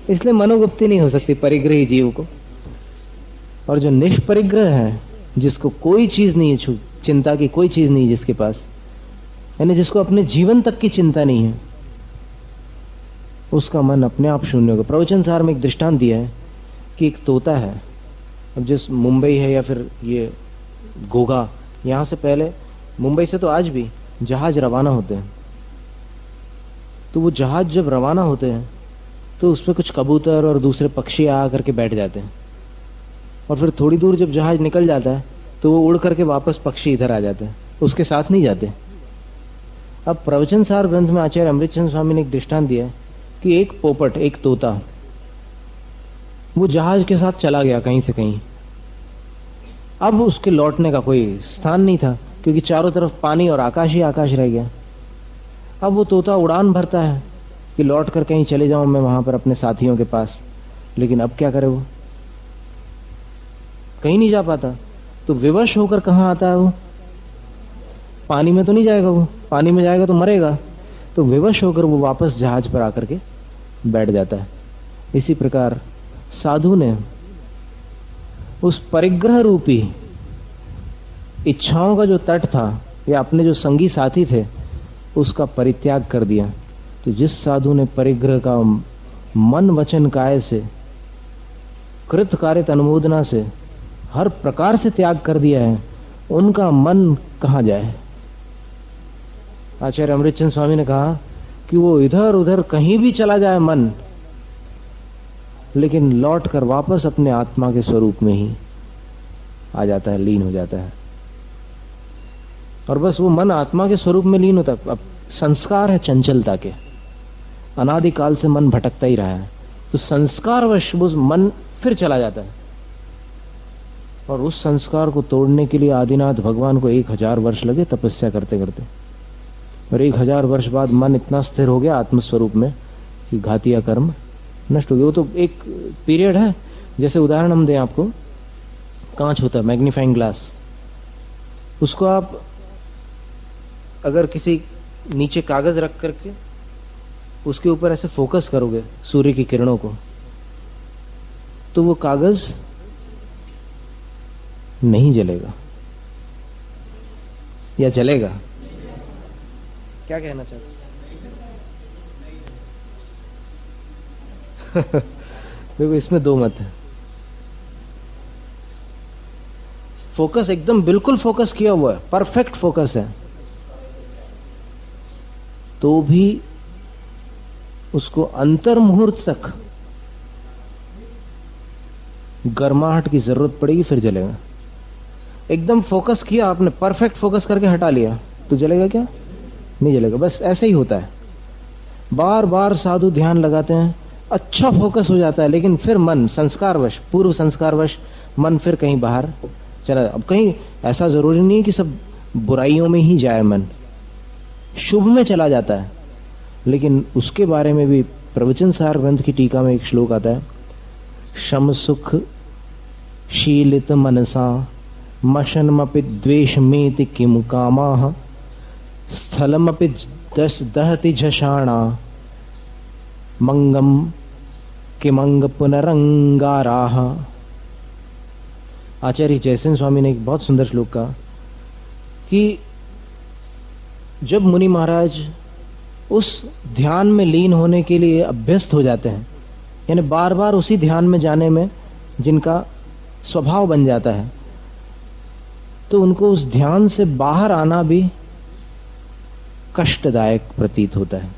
इसलिए मनोगुप्ती नहीं हो सकती परिग्रही जीव को। और जो निष्परिग्रह है, जिसको कोई चीज नहीं है, चिंता की कोई चीज नहीं जिसके पास, यानी जिसको अपने जीवन तक की चिंता नहीं है, उसका मन अपने आप शून्य होगा। प्रवचन सार में एक दृष्टांत दिया है कि एक तोता है, अब जिस मुंबई है या फिर ये गोगा, यहां से पहले मुंबई से तो आज भी जहाज रवाना होते हैं। तो वो जहाज जब रवाना होते हैं तो उस पर कुछ कबूतर और दूसरे पक्षी आ करके बैठ जाते हैं, और फिर थोड़ी दूर जब जहाज निकल जाता है तो वो उड़ करके वापस पक्षी इधर आ जाते हैं, उसके साथ नहीं जाते। अब प्रवचन सार ग्रंथ में आचार्य अमृतचंद स्वामी ने एक दृष्टांत दिया है कि एक पोपट, एक तोता, वो जहाज के साथ चला गया कहीं से कहीं। अब उसके लौटने का कोई स्थान नहीं था, क्योंकि चारों तरफ पानी और आकाश ही आकाश रह गया। अब वो तोता उड़ान भरता है कि लौट कर कहीं चले जाऊं मैं वहां पर अपने साथियों के पास, लेकिन अब क्या करे, वो कहीं नहीं जा पाता। तो विवश होकर कहां आता है वो? पानी में तो नहीं जाएगा, वो पानी में जाएगा तो मरेगा। तो विवश होकर वो वापस जहाज पर आकर के बैठ जाता है। इसी प्रकार साधु ने उस परिग्रह रूपी इच्छाओं का जो तट था या अपने जो संगी साथी थे उसका परित्याग कर दिया। तो जिस साधु ने परिग्रह का मन वचन काय से, कृत कार्य अनुमोदना से हर प्रकार से त्याग कर दिया है, उनका मन कहां जाए। आचार्य अमृतचंद स्वामी ने कहा कि वो इधर उधर कहीं भी चला जाए मन, लेकिन लौट कर वापस अपने आत्मा के स्वरूप में ही आ जाता है, लीन हो जाता है। और बस वो मन आत्मा के स्वरूप में लीन होता है। अब संस्कार है चंचलता के, अनादिकाल से मन भटकता ही रहा है, तो संस्कारवश वो मन फिर चला जाता है। और उस संस्कार को तोड़ने के लिए आदिनाथ भगवान को 1000 वर्ष लगे तपस्या करते करते, और 1000 वर्ष बाद मन इतना स्थिर हो गया आत्मस्वरूप में कि घातिया कर्म नष्ट हो गया। वो तो एक पीरियड है। जैसे उदाहरण हम दें आपको, कांच होता है, मैग्नीफाइंग ग्लास, उसको आप अगर किसी नीचे कागज रख करके उसके ऊपर ऐसे फोकस करोगे सूर्य की किरणों को, तो वो कागज नहीं जलेगा या जलेगा? क्या कहना चाहते? देखो इसमें दो मत है। फोकस एकदम बिल्कुल फोकस किया हुआ है, परफेक्ट फोकस है, तो भी उसको अंतर मुहूर्त तक गर्माहट की जरूरत पड़ेगी, फिर जलेगा। एकदम फोकस किया आपने, परफेक्ट फोकस करके हटा लिया, तो जलेगा क्या? नहीं जलेगा। बस ऐसे ही होता है। बार बार साधु ध्यान लगाते हैं, अच्छा फोकस हो जाता है, लेकिन फिर मन संस्कारवश, पूर्व संस्कारवश मन फिर कहीं बाहर चला। अब कहीं ऐसा जरूरी नहीं है कि सब बुराइयों में ही जाए मन, शुभ में चला जाता है। लेकिन उसके बारे में भी प्रवचन सार ग्रंथ की टीका में एक श्लोक आता है, शम सुख शीलित मनसा मशनमपि द्वेषमेति किम कामाः स्थलमपि दहति झषाणा मंगम किमंग पुनरंगाराः। आचार्य जयसेन स्वामी ने एक बहुत सुंदर श्लोक कहा कि जब मुनि महाराज उस ध्यान में लीन होने के लिए अभ्यस्त हो जाते हैं, यानी बार बार उसी ध्यान में जाने में जिनका स्वभाव बन जाता है, तो उनको उस ध्यान से बाहर आना भी कष्टदायक प्रतीत होता है।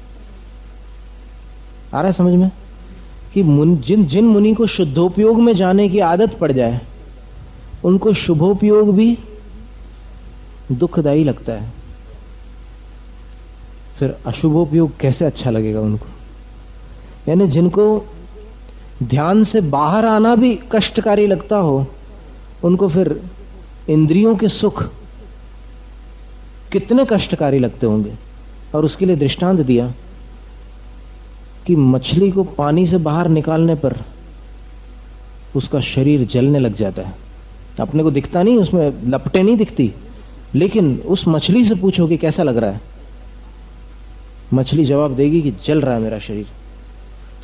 आ रहा है समझ में? कि जिन मुनि को शुद्धोपयोग में जाने की आदत पड़ जाए, उनको शुभोपयोग भी दुखदायी लगता है। फिर अशुभोपयोग कैसे अच्छा लगेगा उनको? यानी जिनको ध्यान से बाहर आना भी कष्टकारी लगता हो, उनको फिर इंद्रियों के सुख कितने कष्टकारी लगते होंगे। और उसके लिए दृष्टांत दिया कि मछली को पानी से बाहर निकालने पर उसका शरीर जलने लग जाता है। अपने को दिखता नहीं, उसमें लपटें नहीं दिखती, लेकिन उस मछली से पूछो कि कैसा लग रहा है, मछली जवाब देगी कि जल रहा है मेरा शरीर।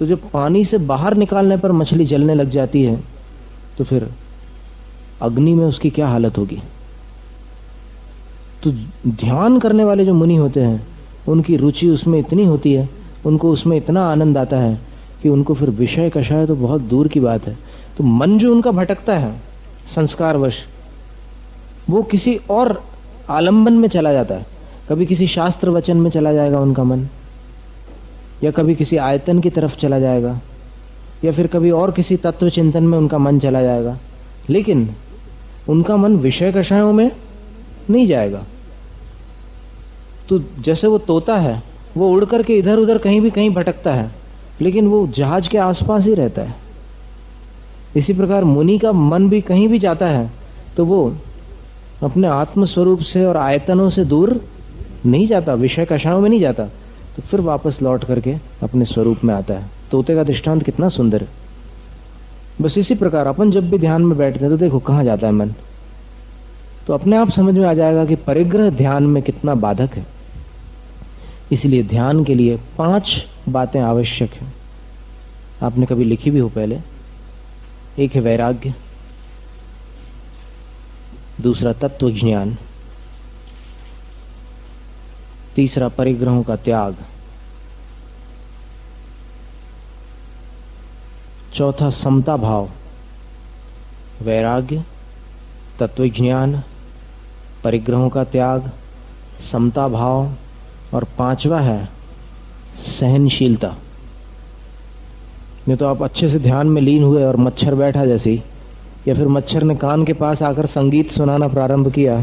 तो जब पानी से बाहर निकालने पर मछली जलने लग जाती है तो फिर अग्नि में उसकी क्या हालत होगी। तो ध्यान करने वाले जो मुनि होते हैं उनकी रुचि उसमें इतनी होती है, उनको उसमें इतना आनंद आता है कि उनको फिर विषय कषाय तो बहुत दूर की बात है। तो मन जो उनका भटकता है संस्कारवश, वो किसी और आलंबन में चला जाता है। कभी किसी शास्त्र वचन में चला जाएगा उनका मन, या कभी किसी आयतन की तरफ चला जाएगा, या फिर कभी और किसी तत्व चिंतन में उनका मन चला जाएगा, लेकिन उनका मन विषय कषायों में नहीं जाएगा। तो जैसे वो तोता है, वो उड़ करके इधर उधर कहीं भी कहीं भटकता है, लेकिन वो जहाज के आसपास ही रहता है। इसी प्रकार मुनि का मन भी कहीं भी जाता है तो वो अपने आत्म स्वरूप से और आयतनों से दूर नहीं जाता, विषय कषायों में नहीं जाता, तो फिर वापस लौट करके अपने स्वरूप में आता है। तोते का दृष्टांत कितना सुंदर है। बस इसी प्रकार अपन जब भी ध्यान में बैठते हैं तो देखो कहाँ जाता है मन, तो अपने आप समझ में आ जाएगा कि परिग्रह ध्यान में कितना बाधक है। इसलिए ध्यान के लिए 5 बातें आवश्यक हैं। आपने कभी लिखी भी हो पहले। एक है वैराग्य, दूसरा तत्व ज्ञान, तीसरा परिग्रहों का त्याग, चौथा समता भाव। वैराग्य, तत्व ज्ञान, परिग्रहों का त्याग, समता भाव, और 5वां है सहनशीलता। नहीं तो आप अच्छे से ध्यान में लीन हुए और मच्छर बैठा जैसे ही, या फिर मच्छर ने कान के पास आकर संगीत सुनाना प्रारंभ किया,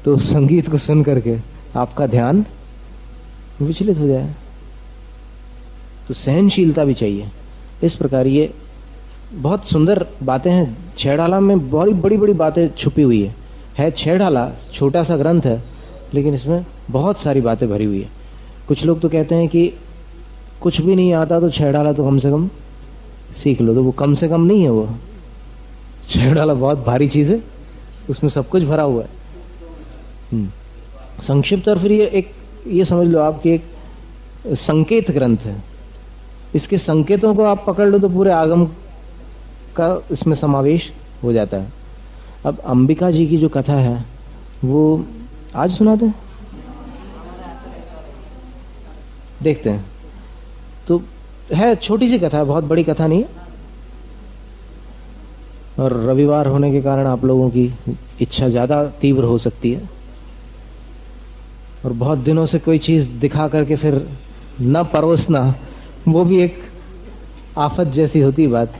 तो संगीत को सुन करके आपका ध्यान विचलित हो जाए। तो सहनशीलता भी चाहिए। इस प्रकार ये बहुत सुंदर बातें हैं। छेड़ाला में बड़ी बड़ी बड़ी बातें छुपी हुई है छेड़ाला छोटा सा ग्रंथ है, लेकिन इसमें बहुत सारी बातें भरी हुई है। कुछ लोग तो कहते हैं कि कुछ भी नहीं आता तो छेड़ाला तो कम से कम सीख लो, तो वो कम से कम नहीं है, वो छेड़ाला बहुत भारी चीज है, उसमें सब कुछ भरा हुआ है। संक्षिप्त और फिर ये समझ लो आप कि एक संकेत ग्रंथ है। इसके संकेतों को आप पकड़ लो तो पूरे आगम का इसमें समावेश हो जाता है। अब अंबिका जी की जो कथा है वो आज सुनाते हैं, देखते हैं। तो है छोटी सी कथा, बहुत बड़ी कथा नहीं है, और रविवार होने के कारण आप लोगों की इच्छा ज्यादा तीव्र हो सकती है, और बहुत दिनों से कोई चीज दिखा करके फिर न परोसना, वो भी एक आफत जैसी होती बात।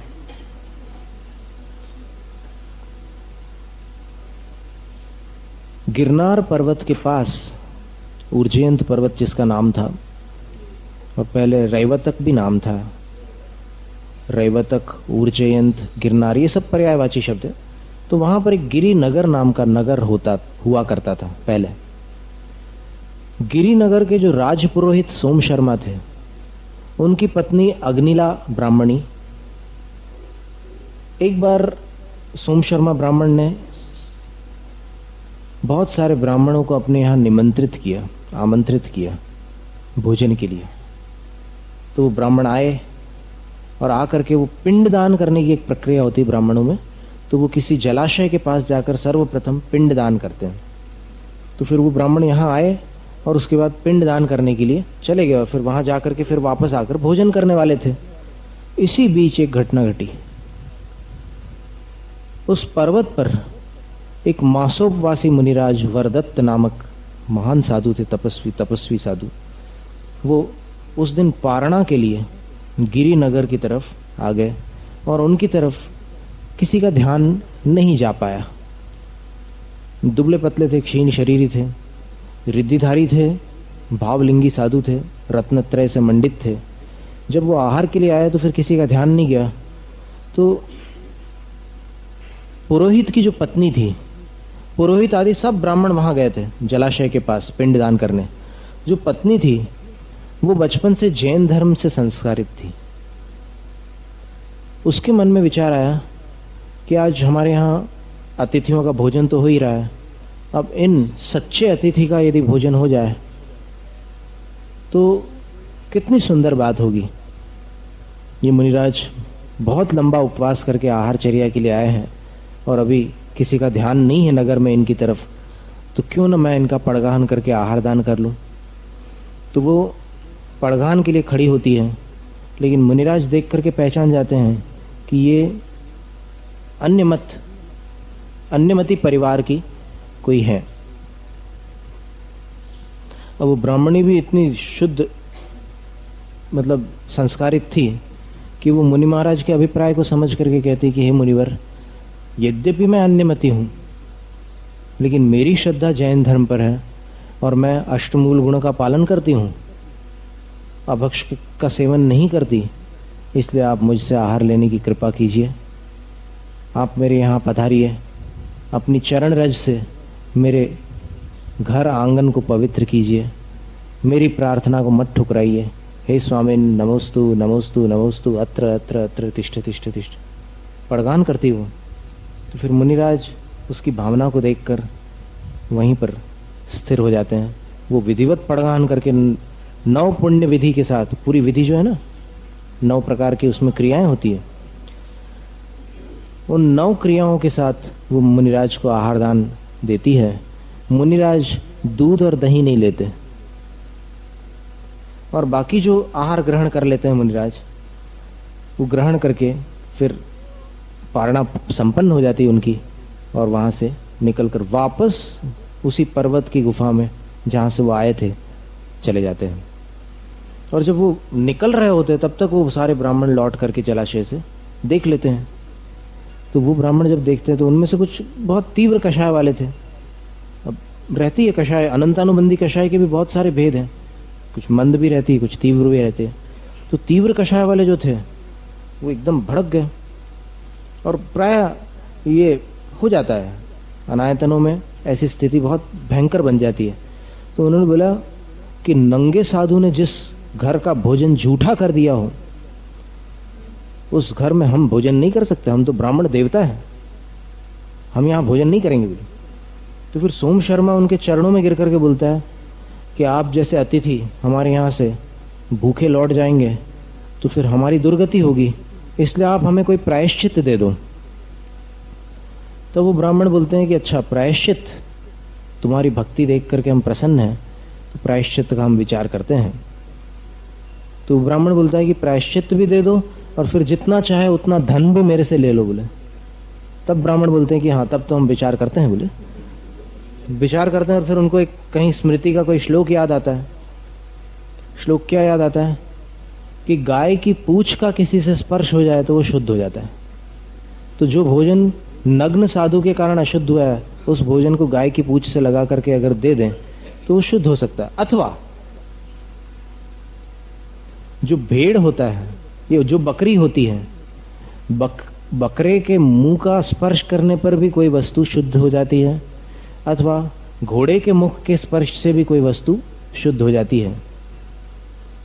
गिरनार पर्वत के पास उर्जयंत पर्वत जिसका नाम था, और पहले रैवतक भी नाम था, रैवतक, उर्जयंत, गिरनार, ये सब पर्यायवाची शब्द है। तो वहां पर एक गिरी नगर नाम का नगर हुआ करता था पहले। गिरी नगर के जो राजपुरोहित सोम शर्मा थे, उनकी पत्नी अग्निला ब्राह्मणी, एक बार सोम शर्मा ब्राह्मण ने बहुत सारे ब्राह्मणों को अपने यहां आमंत्रित किया भोजन के लिए। तो वो ब्राह्मण आए, और आकर के वो पिंडदान करने की एक प्रक्रिया होती है ब्राह्मणों में। तो वो किसी जलाशय के पास जाकर सर्वप्रथम पिंडदान करते हैं। तो फिर वो ब्राह्मण यहाँ आए और उसके बाद पिंडदान करने के लिए चले गए, और फिर वहां जाकर के फिर वापस आकर भोजन करने वाले थे। इसी बीच एक घटना घटी। उस पर्वत पर एक मासोपवासी मुनिराज वरदत्त नामक महान साधु थे, तपस्वी साधु। वो उस दिन पारणा के लिए गिरी नगर की तरफ आ गए, और उनकी तरफ किसी का ध्यान नहीं जा पाया। दुबले पतले थे, क्षीण शरीरी थे, रिद्धिधारी थे, भावलिंगी साधु थे, रत्नत्रय से मंडित थे। जब वो आहार के लिए आए तो फिर किसी का ध्यान नहीं गया। तो पुरोहित की जो पत्नी थी, पुरोहित आदि सब ब्राह्मण वहां गए थे जलाशय के पास पिंडदान करने। जो पत्नी थी वो बचपन से जैन धर्म से संस्कारित थी। उसके मन में विचार आया कि आज हमारे यहाँ अतिथियों का भोजन तो हो ही रहा है, अब इन सच्चे अतिथि का यदि भोजन हो जाए तो कितनी सुंदर बात होगी। ये मुनिराज बहुत लंबा उपवास करके आहारचर्या के लिए आए हैं और अभी किसी का ध्यान नहीं है नगर में इनकी तरफ, तो क्यों ना मैं इनका पड़गान करके आहार दान कर लूं। तो वो पड़गान के लिए खड़ी होती है, लेकिन मुनिराज देख करके पहचान जाते हैं कि ये अन्यमति परिवार की कोई है। अब वो ब्राह्मणी भी इतनी शुद्ध मतलब संस्कारित थी कि वो मुनि महाराज के अभिप्राय को समझ करके कहती कि हे मुनिवर, यद्यपि मैं अन्यमति हूं, लेकिन मेरी श्रद्धा जैन धर्म पर है और मैं अष्टमूल गुणों का पालन करती हूं, अभक्ष का सेवन नहीं करती, इसलिए आप मुझसे आहार लेने की कृपा कीजिए। आप मेरे यहाँ पधारिए, अपनी चरण रज से मेरे घर आंगन को पवित्र कीजिए, मेरी प्रार्थना को मत ठुकराइए। हे स्वामी नमोस्तु नमोस्तु नमोस्तु, अत्र अत्र अत्र तिष्ठ तिष्ठ तिष्ठ पड़गान करती हूँ। तो फिर मुनिराज उसकी भावना को देखकर वहीं पर स्थिर हो जाते हैं। वो विधिवत पड़गान करके 9 पुण्य विधि के साथ, पूरी विधि जो है ना 9 प्रकार की उसमें क्रियाएं होती है, उन 9 क्रियाओं के साथ वो मुनिराज को आहार दान देती है। मुनिराज दूध और दही नहीं लेते और बाकी जो आहार ग्रहण कर लेते हैं मुनिराज, वो ग्रहण करके फिर पारणा संपन्न हो जाती है उनकी, और वहां से निकलकर वापस उसी पर्वत की गुफा में जहां से वो आए थे चले जाते हैं। और जब वो निकल रहे होते हैं तब तक वो सारे ब्राह्मण लौट करके जलाशय से देख लेते हैं। तो वो ब्राह्मण जब देखते हैं तो उनमें से कुछ बहुत तीव्र कषाय वाले थे। अब रहती है कषाय, अनंतानुबंधी कषाय के भी बहुत सारे भेद हैं, कुछ मंद भी रहती है, कुछ तीव्र भी रहते हैं। तो तीव्र कषाय वाले जो थे वो एकदम भड़क गए, और प्राय ये हो जाता है अनायतनों में, ऐसी स्थिति बहुत भयंकर बन जाती है। तो उन्होंने बोला कि नंगे साधु ने जिस घर का भोजन झूठा कर दिया हो, उस घर में हम भोजन नहीं कर सकते, हम तो ब्राह्मण देवता हैं, हम यहाँ भोजन नहीं करेंगे बोले। तो फिर सोम शर्मा उनके चरणों में गिर करके बोलता है कि आप जैसे अतिथि हमारे यहाँ से भूखे लौट जाएंगे तो फिर हमारी दुर्गति होगी, इसलिए आप हमें कोई प्रायश्चित दे दो। तो वो ब्राह्मण बोलते हैं कि अच्छा प्रायश्चित, तुम्हारी भक्ति देख करके हम प्रसन्न हैं, तो प्रायश्चित का हम विचार करते हैं। तो ब्राह्मण बोलता है कि प्रायश्चित भी दे दो और फिर जितना चाहे उतना धन भी मेरे से ले लो बोले। तब ब्राह्मण बोलते हैं कि हाँ तब तो हम विचार करते हैं बोले। विचार करते हैं और फिर उनको एक कहीं स्मृति का कोई श्लोक याद आता है। श्लोक क्या याद आता है कि गाय की पूंछ का किसी से स्पर्श हो जाए तो वो शुद्ध हो जाता है। तो जो भोजन नग्न साधु के कारण अशुद्ध हुआ है, उस भोजन को गाय की पूंछ से लगा करके अगर दे दें तो वो शुद्ध हो सकता है। अथवा जो भेड़ होता है, ये जो बकरी होती है, बकरे के मुंह का स्पर्श करने पर भी कोई वस्तु शुद्ध हो जाती है, अथवा घोड़े के मुख के स्पर्श से भी कोई वस्तु शुद्ध हो जाती है।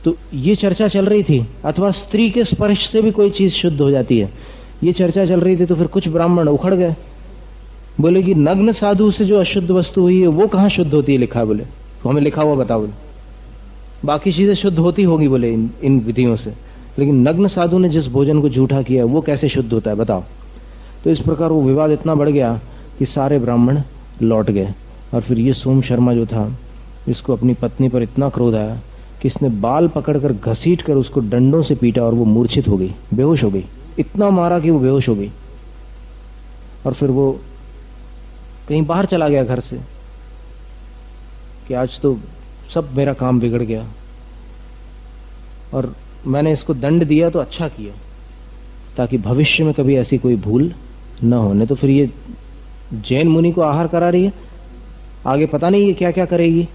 तो ये चर्चा चल रही थी। अथवा स्त्री के स्पर्श से भी कोई चीज शुद्ध हो जाती है, ये चर्चा चल रही थी। तो फिर कुछ ब्राह्मण उखड़ गए, बोले कि नग्न साधु से जो अशुद्ध वस्तु हुई है वो कहाँ शुद्ध होती है लिखा है बोले, तो हमें लिखा हुआ बताओ बोले। बाकी चीजें शुद्ध होती होगी बोले इन विधियों से, लेकिन नग्न साधु ने जिस भोजन को झूठा किया वो कैसे शुद्ध होता है बताओ। तो इस प्रकार वो विवाद इतना बढ़ गया कि सारे ब्राह्मण लौट गए। और फिर ये सोम शर्मा जो था, इसको अपनी पत्नी पर इतना क्रोध आया कि इसने बाल पकड़कर घसीट कर उसको डंडों से पीटा और वो मूर्छित हो गई, बेहोश हो गई। इतना मारा कि वो बेहोश हो गई। और फिर वो कहीं बाहर चला गया घर से कि आज तो सब मेरा काम बिगड़ गया और मैंने इसको दंड दिया तो अच्छा किया, ताकि भविष्य में कभी ऐसी कोई भूल न होने। तो फिर ये जैन मुनि को आहार करा रही है, आगे पता नहीं ये क्या क्या करेगी।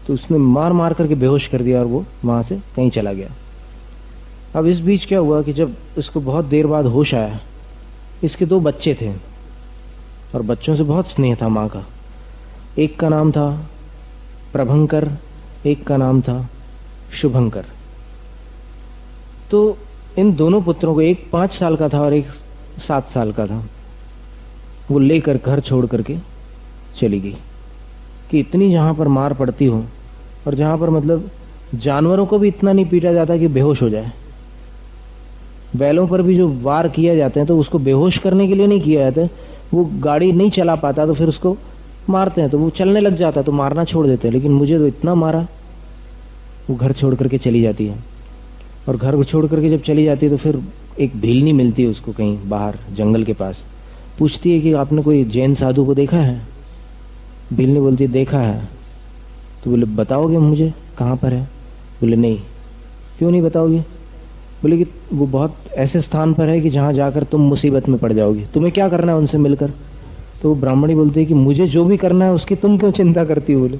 तो उसने मार मार करके बेहोश कर दिया और वो वहां से कहीं चला गया। अब इस बीच क्या हुआ कि जब इसको बहुत देर बाद होश आया, इसके 2 बच्चे थे और बच्चों से बहुत स्नेह था माँ का। एक का नाम था प्रभंकर, एक का नाम था शुभंकर। तो इन दोनों पुत्रों को, एक 5 साल का था और एक 7 साल का था, वो लेकर घर छोड़ करके चली गई कि इतनी जहां पर मार पड़ती हो और जहां पर मतलब जानवरों को भी इतना नहीं पीटा जाता कि बेहोश हो जाए, बैलों पर भी जो वार किया जाते हैं तो उसको बेहोश करने के लिए नहीं किया जाता है। वो गाड़ी नहीं चला पाता तो फिर उसको मारते हैं, तो वो चलने लग जाता है तो मारना छोड़ देते हैं। लेकिन मुझे तो इतना मारा, वो घर छोड़ करके चली जाती है। और घर छोड़ करके जब चली जाती है तो फिर एक भीलनी मिलती है उसको कहीं बाहर जंगल के पास। पूछती है कि आपने कोई जैन साधु को देखा है? भीलनी बोलती है देखा है। तो बोले बताओगे मुझे कहाँ पर है? बोले नहीं। क्यों नहीं बताओगे? बोले कि वो बहुत ऐसे स्थान पर है कि जहाँ जाकर तुम मुसीबत में पड़ जाओगे, तुम्हें क्या करना है उनसे मिलकर? तो वो ब्राह्मणी बोलती है कि मुझे जो भी करना है उसकी तुम क्यों चिंता करती हो? बोले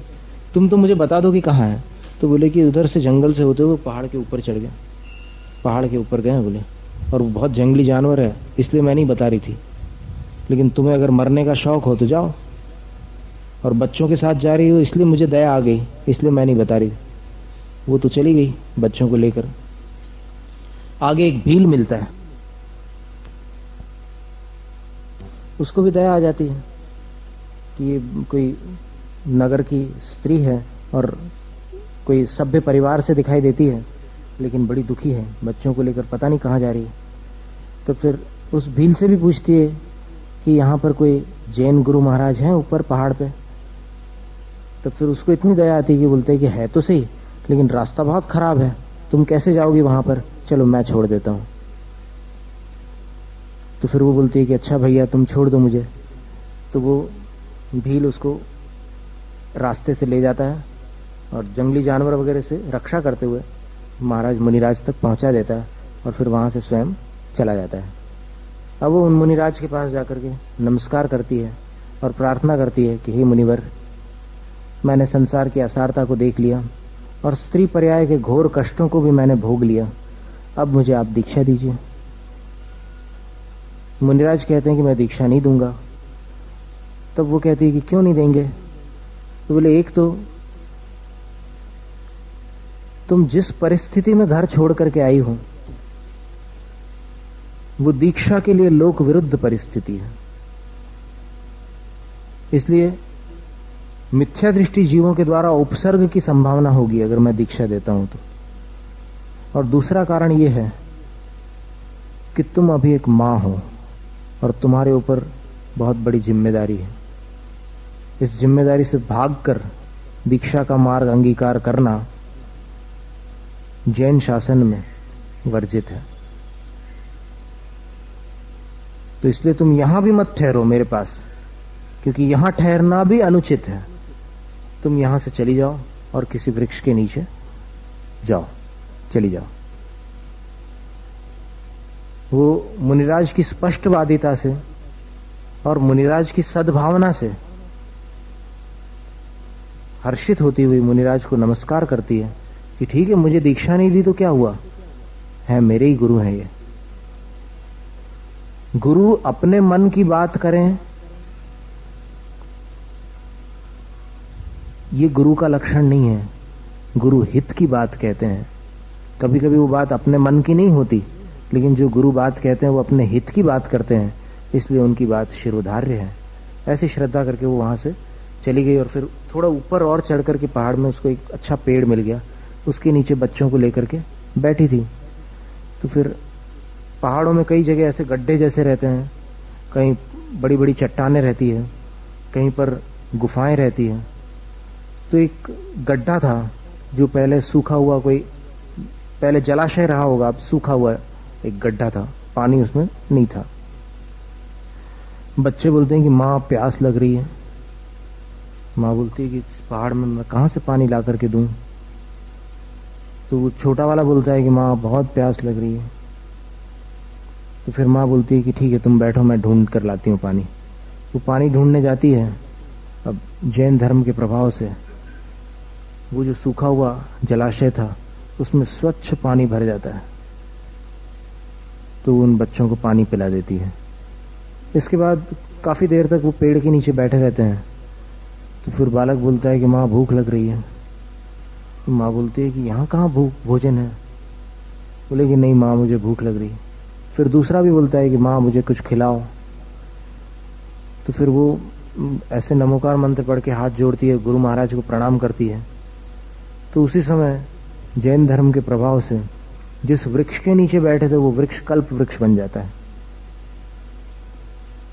तुम तो मुझे बता दो कि कहाँ है। तो बोले कि उधर से जंगल से होते हुए पहाड़ के ऊपर चढ़ गए, पहाड़ के ऊपर गए बोले, और वो बहुत जंगली जानवर है इसलिए मैं नहीं बता रही थी, लेकिन तुम्हें अगर मरने का शौक हो तो जाओ। और बच्चों के साथ जा रही हो इसलिए मुझे दया आ गई, इसलिए मैं नहीं बता रही। वो तो चली गई बच्चों को लेकर। आगे एक भील मिलता है, उसको भी दया आ जाती है कि ये कोई नगर की स्त्री है और कोई सभ्य परिवार से दिखाई देती है, लेकिन बड़ी दुखी है, बच्चों को लेकर पता नहीं कहाँ जा रही है। तो फिर उस भील से भी पूछती है कि यहाँ पर कोई जैन गुरु महाराज हैं ऊपर पहाड़ पे? तो फिर उसको इतनी दया आती है कि बोलते हैं कि है तो सही, लेकिन रास्ता बहुत खराब है, तुम कैसे जाओगी वहां पर? चलो मैं छोड़ देता हूं। तो फिर वो बोलती है कि अच्छा भैया तुम छोड़ दो मुझे। तो वो भील उसको रास्ते से ले जाता है और जंगली जानवर वगैरह से रक्षा करते हुए महाराज मुनिराज तक पहुंचा देता है और फिर वहां से स्वयं चला जाता है। अब वो उन मुनिराज के पास जाकर के नमस्कार करती है और प्रार्थना करती है कि हे मुनिवर, मैंने संसार की असारता को देख लिया और स्त्री पर्याय के घोर कष्टों को भी मैंने भोग लिया, अब मुझे आप दीक्षा दीजिए। मुनिराज कहते हैं कि मैं दीक्षा नहीं दूंगा। तब वो कहती है कि क्यों नहीं देंगे? तो बोले एक तो तुम जिस परिस्थिति में घर छोड़ करके आई हो वो दीक्षा के लिए लोक विरुद्ध परिस्थिति है, इसलिए मिथ्या दृष्टि जीवों के द्वारा उपसर्ग की संभावना होगी अगर मैं दीक्षा देता हूं तो। और दूसरा कारण यह है कि तुम अभी एक मां हो और तुम्हारे ऊपर बहुत बड़ी जिम्मेदारी है। इस जिम्मेदारी से भागकर दीक्षा का मार्ग अंगीकार करना जैन शासन में वर्जित है। तो इसलिए तुम यहां भी मत ठहरो मेरे पास, क्योंकि यहां ठहरना भी अनुचित है। तुम यहां से चली जाओ और किसी वृक्ष के नीचे जाओ, चली जाओ। वो मुनिराज की स्पष्टवादिता से और मुनिराज की सद्भावना से हर्षित होती हुई मुनिराज को नमस्कार करती है कि ठीक है, मुझे दीक्षा नहीं दी तो क्या हुआ है, मेरे ही गुरु हैं ये। गुरु अपने मन की बात करें ये गुरु का लक्षण नहीं है। गुरु हित की बात कहते हैं। कभी कभी वो बात अपने मन की नहीं होती, लेकिन जो गुरु बात कहते हैं वो अपने हित की बात करते हैं, इसलिए उनकी बात शिरोधार्य है। ऐसी श्रद्धा करके वो वहां से चली गई और फिर थोड़ा ऊपर और चढ़ करके पहाड़ में उसको एक अच्छा पेड़ मिल गया, उसके नीचे बच्चों को लेकर के बैठी थी। तो फिर पहाड़ों में कई जगह ऐसे गड्ढे जैसे रहते हैं, कहीं बड़ी बड़ी चट्टानें रहती है, कहीं पर गुफाएं रहती हैं। तो एक गड्ढा था जो पहले सूखा हुआ, कोई पहले जलाशय रहा होगा, अब सूखा हुआ एक गड्ढा था, पानी उसमें नहीं था। बच्चे बोलते हैं कि माँ प्यास लग रही है। माँ बोलती है कि इस पहाड़ में मैं कहाँ से पानी ला करके दूं? तो वो छोटा वाला बोलता है कि माँ बहुत प्यास लग रही है। तो फिर माँ बोलती है कि ठीक है तुम बैठो, मैं ढूंढ कर लाती हूँ पानी। वो पानी ढूंढने जाती है। अब जैन धर्म के प्रभाव से वो जो सूखा हुआ जलाशय था उसमें स्वच्छ पानी भर जाता है, तो उन बच्चों को पानी पिला देती है। इसके बाद काफी देर तक वो पेड़ के नीचे बैठे रहते हैं। तो फिर बालक बोलता है कि माँ भूख लग रही है। तो माँ बोलती है कि यहाँ कहाँ भोजन है? बोले कि नहीं माँ मुझे भूख लग रही है। फिर दूसरा भी बोलता है कि माँ मुझे कुछ खिलाओ। तो फिर वो ऐसे नमोकार मंत्र पढ़ के हाथ जोड़ती है, गुरु महाराज को प्रणाम करती है। तो उसी समय जैन धर्म के प्रभाव से जिस वृक्ष के नीचे बैठे थे वो वृक्ष कल्प वृक्ष बन जाता है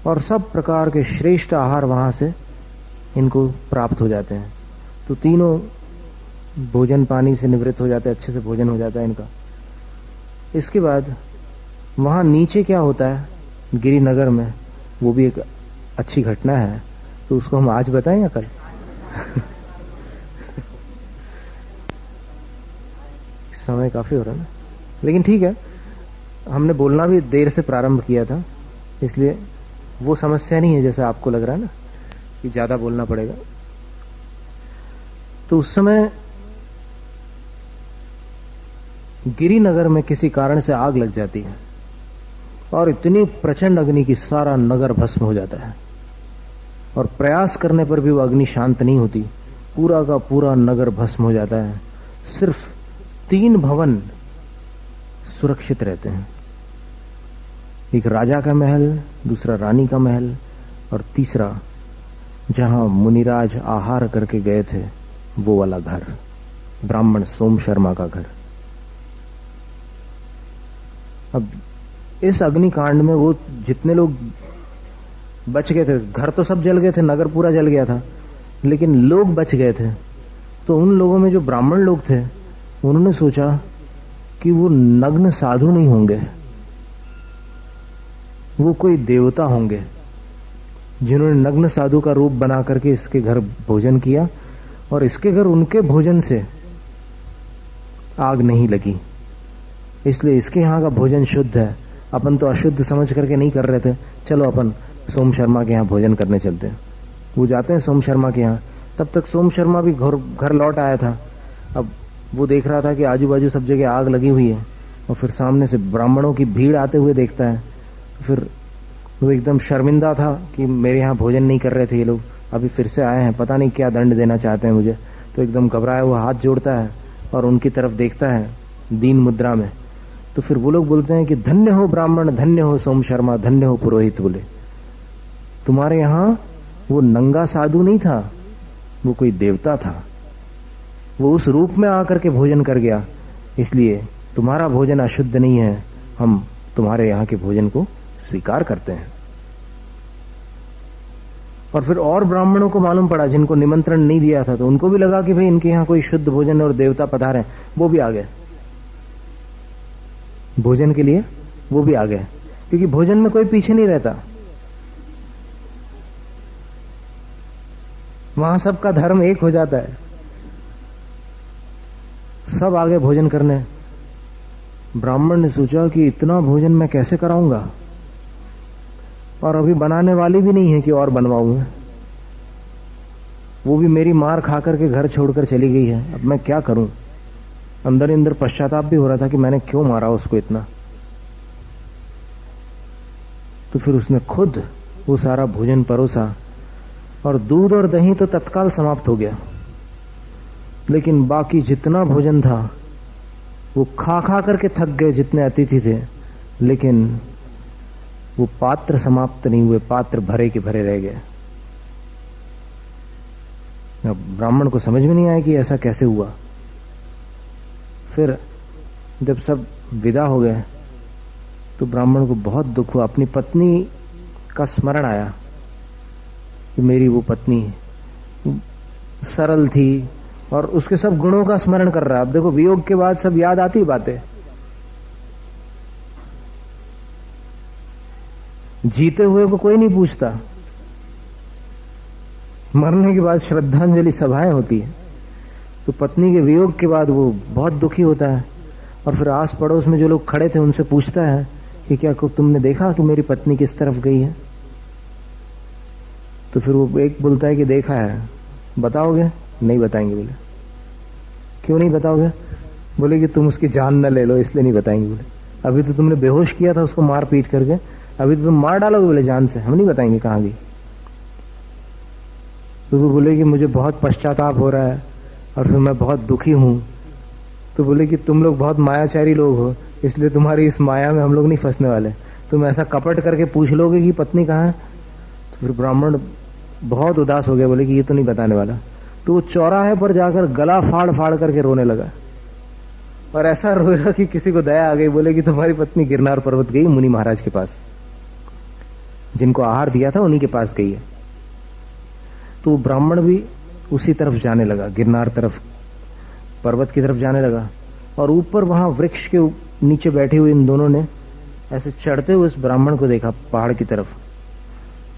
और सब प्रकार के श्रेष्ठ आहार वहां से इनको प्राप्त हो जाते हैं। तो तीनों भोजन पानी से निवृत्त हो जाते हैं, अच्छे से भोजन हो जाता है इनका। इसके बाद वहां नीचे क्या होता है गिरिनगर में, वो भी एक अच्छी घटना है। तो उसको हम आज बताएं या कल? समय काफी हो रहा है ना, लेकिन ठीक है, हमने बोलना भी देर से प्रारंभ किया था, इसलिए वो समस्या नहीं है जैसा आपको लग रहा है ना कि ज्यादा बोलना पड़ेगा। तो उस समय गिरिनगर में किसी कारण से आग लग जाती है और इतनी प्रचंड अग्नि की सारा नगर भस्म हो जाता है और प्रयास करने पर भी वो अग्नि शांत नहीं होती, पूरा का पूरा नगर भस्म हो जाता है। सिर्फ 3 भवन सुरक्षित रहते हैं, एक राजा का महल, दूसरा रानी का महल और तीसरा जहां मुनिराज आहार करके गए थे वो वाला घर, ब्राह्मण सोम शर्मा का घर। अब इस अग्निकांड में वो जितने लोग बच गए थे, घर तो सब जल गए थे, नगर पूरा जल गया था, लेकिन लोग बच गए थे। तो उन लोगों में जो ब्राह्मण लोग थे उन्होंने सोचा कि वो नग्न साधु नहीं होंगे, वो कोई देवता होंगे जिन्होंने नग्न साधु का रूप बना करके इसके घर भोजन किया और इसके घर उनके भोजन से आग नहीं लगी, इसलिए इसके यहाँ का भोजन शुद्ध है। अपन तो अशुद्ध समझ करके नहीं कर रहे थे, चलो अपन सोम शर्मा के यहाँ भोजन करने चलते हैं। वो जाते हैं सोम शर्मा के यहाँ। तब तक सोम शर्मा भी घर लौट आया था। अब वो देख रहा था कि आजू बाजू सब जगह आग लगी हुई है और फिर सामने से ब्राह्मणों की भीड़ आते हुए देखता है। फिर वो एकदम शर्मिंदा था कि मेरे यहाँ भोजन नहीं कर रहे थे ये लोग, अभी फिर से आए हैं, पता नहीं क्या दंड देना चाहते हैं मुझे। तो एकदम घबराया हुआ हाथ जोड़ता है और उनकी तरफ देखता है दीन मुद्रा में। तो फिर वो लोग बोलते हैं कि धन्य हो ब्राह्मण, धन्य हो सोम शर्मा, धन्य हो पुरोहित। बोले तुम्हारे यहाँ वो नंगा साधु नहीं था, वो कोई देवता था, वो उस रूप में आकर के भोजन कर गया, इसलिए तुम्हारा भोजन अशुद्ध नहीं है, हम तुम्हारे यहाँ के भोजन को स्वीकार करते हैं। और फिर और ब्राह्मणों को मालूम पड़ा जिनको निमंत्रण नहीं दिया था, तो उनको भी लगा कि भाई इनके यहाँ कोई शुद्ध भोजन है और देवता पधारे हैं, वो भी आ गए भोजन के लिए, वो भी आ गए, क्योंकि भोजन में कोई पीछे नहीं रहता, वहां सबका धर्म एक हो जाता है, सब आ गए भोजन करने। ब्राह्मण ने सोचा कि इतना भोजन मैं कैसे कराऊंगा, और अभी बनाने वाली भी नहीं है कि और बनवाऊं, वो भी मेरी मार खा करके घर छोड़कर चली गई है, अब मैं क्या करूं। अंदर ही अंदर पश्चाताप भी हो रहा था कि मैंने क्यों मारा उसको इतना। तो फिर उसने खुद वो सारा भोजन परोसा और दूध और दही तो तत्काल समाप्त हो गया, लेकिन बाकी जितना भोजन था वो खा खा करके थक गए जितने अतिथि थे, लेकिन वो पात्र समाप्त नहीं हुए, पात्र भरे के भरे रह गए। अब ब्राह्मण को समझ में नहीं आया कि ऐसा कैसे हुआ। फिर जब सब विदा हो गए तो ब्राह्मण को बहुत दुख हुआ, अपनी पत्नी का स्मरण आया कि मेरी वो पत्नी सरल थी और उसके सब गुणों का स्मरण कर रहा है। अब देखो वियोग के बाद सब याद आती बातें। जीते हुए को कोई नहीं पूछता, मरने के बाद श्रद्धांजलि सभाएं होती है। तो पत्नी के वियोग के बाद वो बहुत दुखी होता है और फिर आस पड़ोस में जो लोग खड़े थे उनसे पूछता है कि क्या तुमने देखा कि मेरी पत्नी किस तरफ गई है। तो फिर वो एक बोलता है कि देखा है। बताओगे? नहीं बताएंगे। बोले क्यों नहीं बताओगे? बोले कि तुम उसकी जान न ले लो इसलिए नहीं बताएंगे। बोले अभी तो तुमने बेहोश किया था उसको मार पीट करके, अभी तो तुम मार डालोगे बोले जान से, हम नहीं बताएंगे कहाँ गई। तो वो बोले कि मुझे बहुत पश्चाताप हो रहा है और फिर मैं बहुत दुखी हूं। तो बोले कि तुम लोग बहुत मायाचारी लोग हो, इसलिए तुम्हारी इस माया में हम लोग नहीं फंसने वाले, तुम ऐसा कपट करके पूछ लोगे कि पत्नी कहाँ है। तो फिर ब्राह्मण बहुत उदास हो गया, बोले कि ये तो नहीं बताने वाला। तो वो चौराहे पर जाकर गला फाड़ फाड़ करके रोने लगा और ऐसा रोया कि किसी को दया आ गई, बोले कि तुम्हारी पत्नी गिरनार पर्वत गई मुनि महाराज के पास, जिनको आहार दिया था उन्हीं के पास गई है। तो वो ब्राह्मण भी उसी तरफ जाने लगा, गिरनार तरफ, पर्वत की तरफ जाने लगा। और ऊपर वहां वृक्ष के नीचे बैठे हुए इन दोनों ने ऐसे चढ़ते हुए उस ब्राह्मण को देखा पहाड़ की तरफ।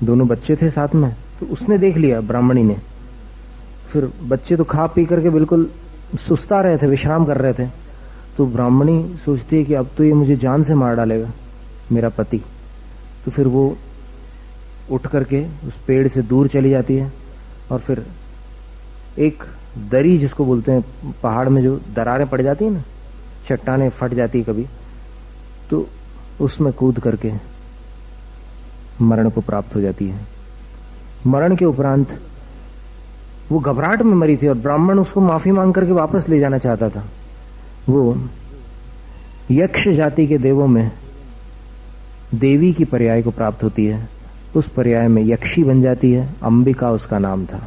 दोनों बच्चे थे साथ में, तो उसने देख लिया ब्राह्मणी ने। फिर बच्चे तो खा पी करके बिल्कुल सुस्ता रहे थे, विश्राम कर रहे थे। तो ब्राह्मणी सोचती है कि अब तो ये मुझे जान से मार डालेगा मेरा पति। तो फिर वो उठ करके उस पेड़ से दूर चली जाती है और फिर एक दरी, जिसको बोलते हैं पहाड़ में जो दरारें पड़ जाती है ना, चट्टानें फट जाती है कभी, तो उसमें कूद करके मरण को प्राप्त हो जाती है। मरण के उपरांत वो घबराहट में मरी थी और ब्राह्मण उसको माफी मांग करके वापस ले जाना चाहता था। वो यक्ष जाति के देवों में देवी की पर्याय को प्राप्त होती है, उस पर्याय में यक्षी बन जाती है, अंबिका उसका नाम था।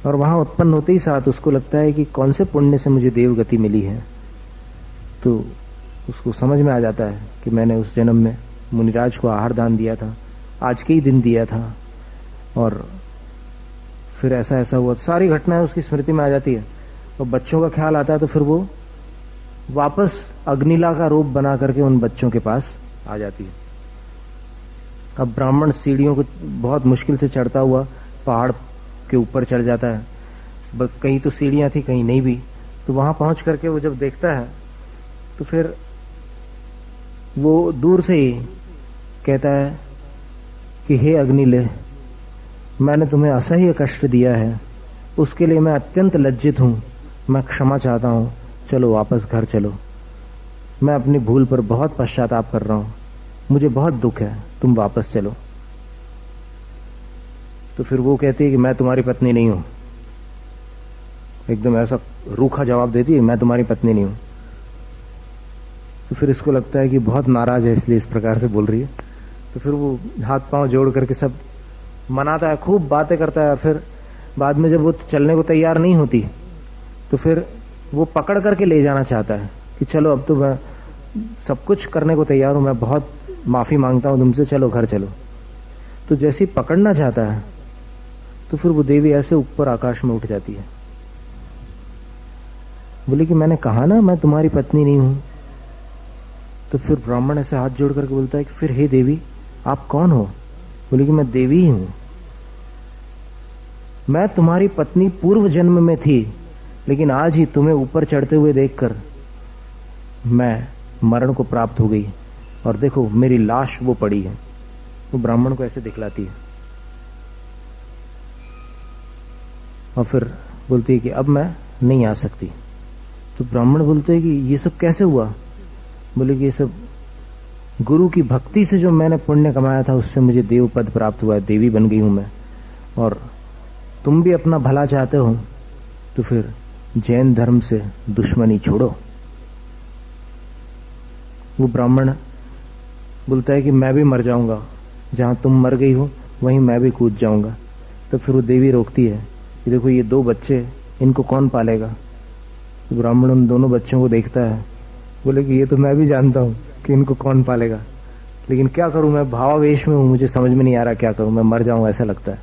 और वहां उत्पन्न होते ही साथ उसको लगता है कि कौन से पुण्य से मुझे देवगति मिली है। तो उसको समझ में आ जाता है कि मैंने उस जन्म में मुनिराज को आहार दान दिया था, आज के ही दिन दिया था, और फिर ऐसा ऐसा हुआ। सारी घटनाएं उसकी स्मृति में आ जाती है और बच्चों का ख्याल आता है। तो फिर वो वापस अग्निला का रूप बना करके उन बच्चों के पास आ जाती है। अब ब्राह्मण सीढ़ियों को बहुत मुश्किल से चढ़ता हुआ पहाड़ के ऊपर चढ़ जाता है। कहीं तो सीढ़ियां थी, कहीं नहीं भी। तो वहां पहुंच करके वो जब देखता है तो फिर वो दूर से ही कहता है कि हे अग्निले, मैंने तुम्हें असह्य कष्ट दिया है, उसके लिए मैं अत्यंत लज्जित हूं, मैं क्षमा चाहता हूं, चलो वापस घर चलो। मैं अपनी भूल पर बहुत पश्चाताप कर रहा हूं, मुझे बहुत दुख है, तुम वापस चलो। तो फिर वो कहती है कि मैं तुम्हारी पत्नी नहीं हूं। एकदम ऐसा रूखा जवाब देती है, मैं तुम्हारी पत्नी नहीं हूं। तो फिर इसको लगता है कि बहुत नाराज है, इसलिए इस प्रकार से बोल रही है। तो फिर वो हाथ पांव जोड़ करके सब मनाता है, खूब बातें करता है। फिर बाद में जब वो चलने को तैयार नहीं होती तो फिर वो पकड़ करके ले जाना चाहता है कि चलो अब तो मैं सब कुछ करने को तैयार हूं, मैं बहुत माफी मांगता हूं तुमसे, चलो घर चलो। तो जैसे ही पकड़ना चाहता है तो फिर वो देवी ऐसे ऊपर आकाश में उठ जाती है। बोले कि मैंने कहा ना मैं तुम्हारी पत्नी नहीं हूं। तो फिर ब्राह्मण ऐसे हाथ जोड़ करके बोलता है कि फिर हे देवी आप कौन हो? बोले कि मैं देवी ही हूं, मैं तुम्हारी पत्नी पूर्व जन्म में थी, लेकिन आज ही तुम्हें ऊपर चढ़ते हुए देखकर मैं मरण को प्राप्त हो गई, और देखो मेरी लाश वो पड़ी है। वो ब्राह्मण को ऐसे दिखलाती है और फिर बोलती है कि अब मैं नहीं आ सकती। तो ब्राह्मण बोलते हैं कि ये सब कैसे हुआ? बोले कि ये सब गुरु की भक्ति से जो मैंने पुण्य कमाया था उससे मुझे देव पद प्राप्त हुआ है, देवी बन गई हूं मैं, और तुम भी अपना भला चाहते हो तो फिर जैन धर्म से दुश्मनी छोड़ो। वो ब्राह्मण बोलता है कि मैं भी मर जाऊंगा, जहां तुम मर गई हो वहीं मैं भी कूद जाऊंगा। तो फिर वो देवी रोकती है कि देखो ये 2 बच्चे, इनको कौन पालेगा? तो ब्राह्मण उन दोनों बच्चों को देखता है, बोले कि ये तो मैं भी जानता हूं कि इनको कौन पालेगा, लेकिन क्या करूं, मैं भावावेश में हूं, मुझे समझ में नहीं आ रहा क्या करूं, मैं मर जाऊं ऐसा लगता है।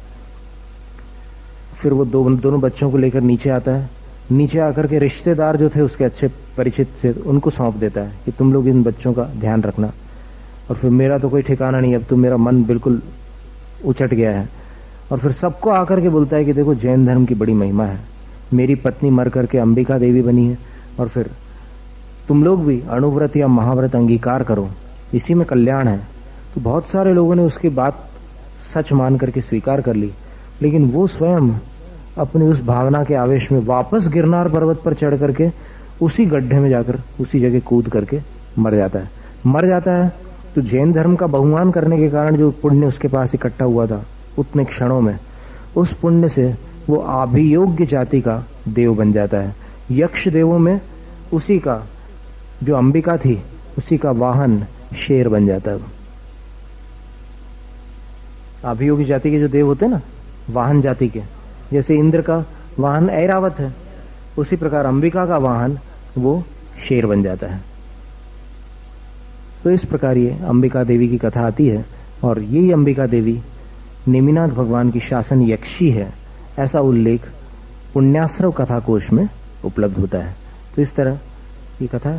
फिर वो दोनों बच्चों को लेकर नीचे आता है। नीचे आकर के रिश्तेदार जो थे उसके अच्छे परिचित से उनको सौंप देता है कि तुम लोग इन बच्चों का ध्यान रखना। और फिर मेरा तो कोई ठिकाना नहीं, अब तो मेरा मन बिल्कुल उचट गया है। और फिर सबको आकर के बोलता है कि देखो जैन धर्म की बड़ी महिमा है, मेरी पत्नी मर करके अंबिका देवी बनी है, और फिर तुम लोग भी अणुव्रत या महाव्रत अंगीकार करो, इसी में कल्याण है। तो बहुत सारे लोगों ने उसकी बात सच मान करके स्वीकार कर ली, लेकिन वो स्वयं अपनी उस भावना के आवेश में वापस गिरनार पर्वत पर चढ़ करके उसी गड्ढे में जाकर उसी जगह कूद करके मर जाता है। तो जैन धर्म का बहुमान करने के कारण जो पुण्य उसके पास इकट्ठा हुआ था उतने क्षणों में, उस पुण्य से वो अभियोग्य जाति का देव बन जाता है। यक्ष देवों में उसी का जो अंबिका थी उसी का वाहन शेर बन जाता है। अभियोगी जाति के जो देव होते हैं ना, वाहन जाति के, जैसे इंद्र का वाहन ऐरावत है, उसी प्रकार अंबिका का वाहन वो शेर बन जाता है। तो इस प्रकार ये अंबिका देवी की कथा आती है, और यही अंबिका देवी नेमिनाथ भगवान की शासन यक्षी है, ऐसा उल्लेख पुण्याश्रव कथा कोश में उपलब्ध होता है। तो इस तरह ये कथा